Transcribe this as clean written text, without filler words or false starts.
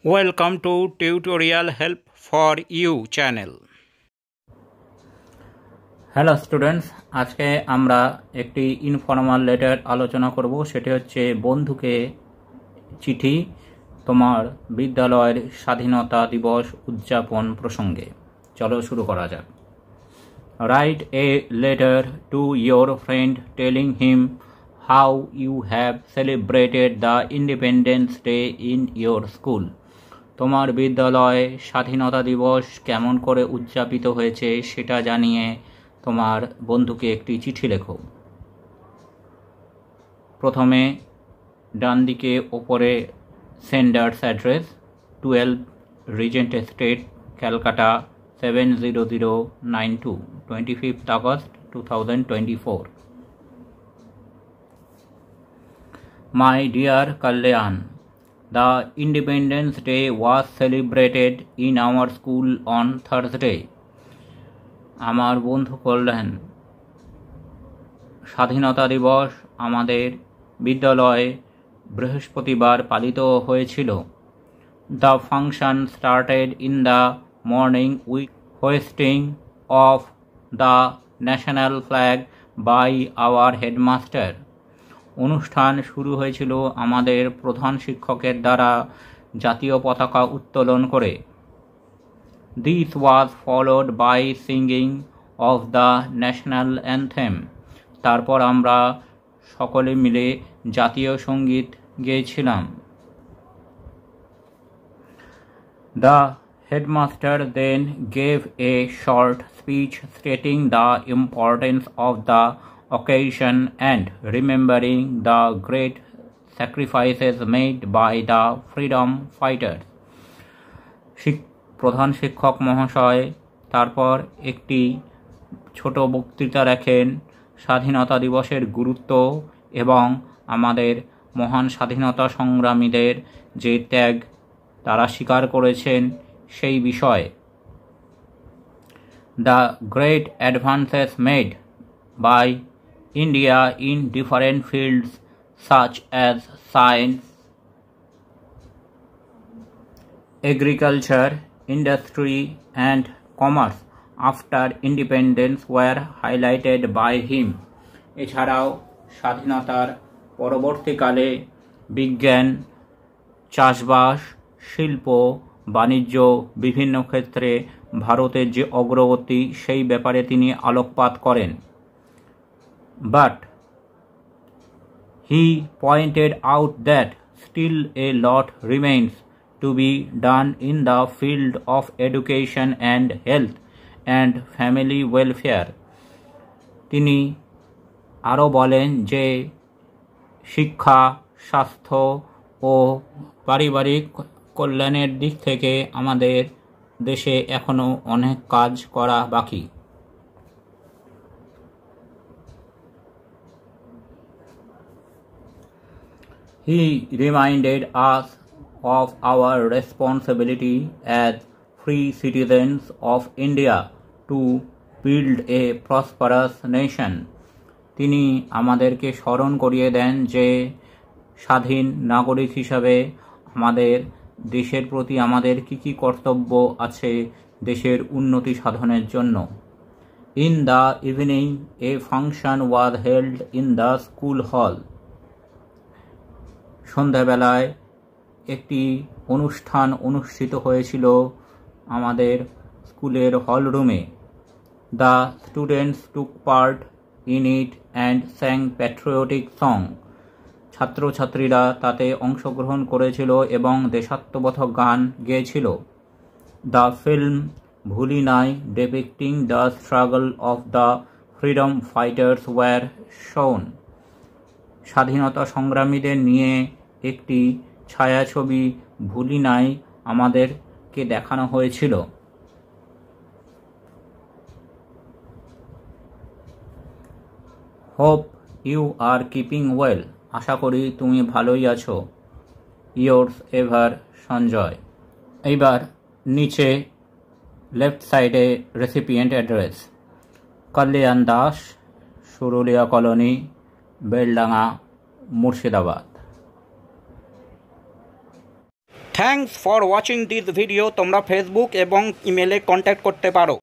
Welcome to Tutorial Help for You channel. Hello students, আজকে আমরা একটি ইনফর্মাল লেটার আলোচনা করব। সেটি হচ্ছে বন্ধুকে চিঠি তোমার বিদ্যালয়ের স্বাধীনতা দিবস উদযাপন প্রসঙ্গে। চলো শুরু করা যাক। Write a letter to your friend telling him how you have celebrated the Independence Day in your school. তোমার বিদ্যালয়ে স্বাধীনতা দিবস কেমন করে উদযাপিত হয়েছে সেটা জানিয়ে তোমার বন্ধুকে একটি চিঠি লেখো। প্রথমে ডান দিকে ওপরে senders address 12 Regent Street, Calcutta 70092, 25th August 2024. My dear Kalyan, the Independence Day was celebrated in our school on Thursday. আমার বন্ধু কল্যাণ, স্বাধীনতা দিবস আমাদের বিদ্যালয়ে বৃহস্পতিবার পালিত হয়েছিল। The function started in the morning with hoisting of the national flag by our headmaster. অনুষ্ঠান শুরু হয়েছিল আমাদের প্রধান শিক্ষকের দ্বারা জাতীয় পতাকা উত্তোলন করে। This was followed by singing of the national anthem. তারপর আমরা সকলে মিলে জাতীয় সঙ্গীত গেয়েছিলাম। The headmaster then gave a short speech stating the importance of the occasion and remembering the great sacrifices made by the freedom fighters. প্রধান শিক্ষক মহাশয় তারপর একটি ছোট বক্তৃতা রাখেন স্বাধীনতা দিবসের গুরুত্ব এবং আমাদের মহান স্বাধীনতা সংগ্রামীদের যে ত্যাগ তারা স্বীকার করেছেন সেই বিষয়ে। The great advances made by India in different fields such as science, agriculture, industry and commerce after independence were highlighted by him. এছাড়াও স্বাধীনতার পরবর্তীকালে বিজ্ঞান, চাষবাস, শিল্প, বাণিজ্য বিভিন্ন ক্ষেত্রে ভারতের যে অগ্রগতি সেই ব্যাপারে তিনি আলোকপাত করেন। But he pointed out that still a lot remains to be done in the field of education and health and family welfare. তিনি আরও বলেন যে শিক্ষা, স্বাস্থ্য ও পারিবারিক কল্যাণের দিক থেকে আমাদের দেশে এখনও অনেক কাজ করা বাকি। He reminded us of our responsibility as free citizens of India to build a prosperous nation. তিনি আমাদেরকে স্মরণ করিয়ে দেন যে স্বাধীন নাগরিক হিসাবে আমাদের দেশের প্রতি আমাদের কী কর্তব্য আছে দেশের উন্নতি সাধনের জন্য। In the evening, a function was held in the school hall. সন্ধ্যাবেলায় একটি অনুষ্ঠান অনুষ্ঠিত হয়েছিল আমাদের স্কুলের হল রুমে। The students took part in it and sang patriotic song. ছাত্রছাত্রীরা তাতে অংশগ্রহণ করেছিল এবং দেশাত্মবোধক গান গেয়েছিল। The film ভুলি নাই depicting the struggle of the freedom fighters were shown. স্বাধীনতা সংগ্রামীদের নিয়ে একটি ছায়াছবি ভুলি নাই আমাদেরকে দেখানো হয়েছিল। Hope you are keeping well. আশা করি তুমি ভালোই আছো। Yours ever, Sanjay. এইবার নিচে লেফট সাইডে recipient address Kalyan Das, Suruliya colony, Beldanga, Murshidabad. Thanks for watching this video. তোমরা ফেসবুক এবং ইমেলে কন্ট্যাক্ট করতে পারো।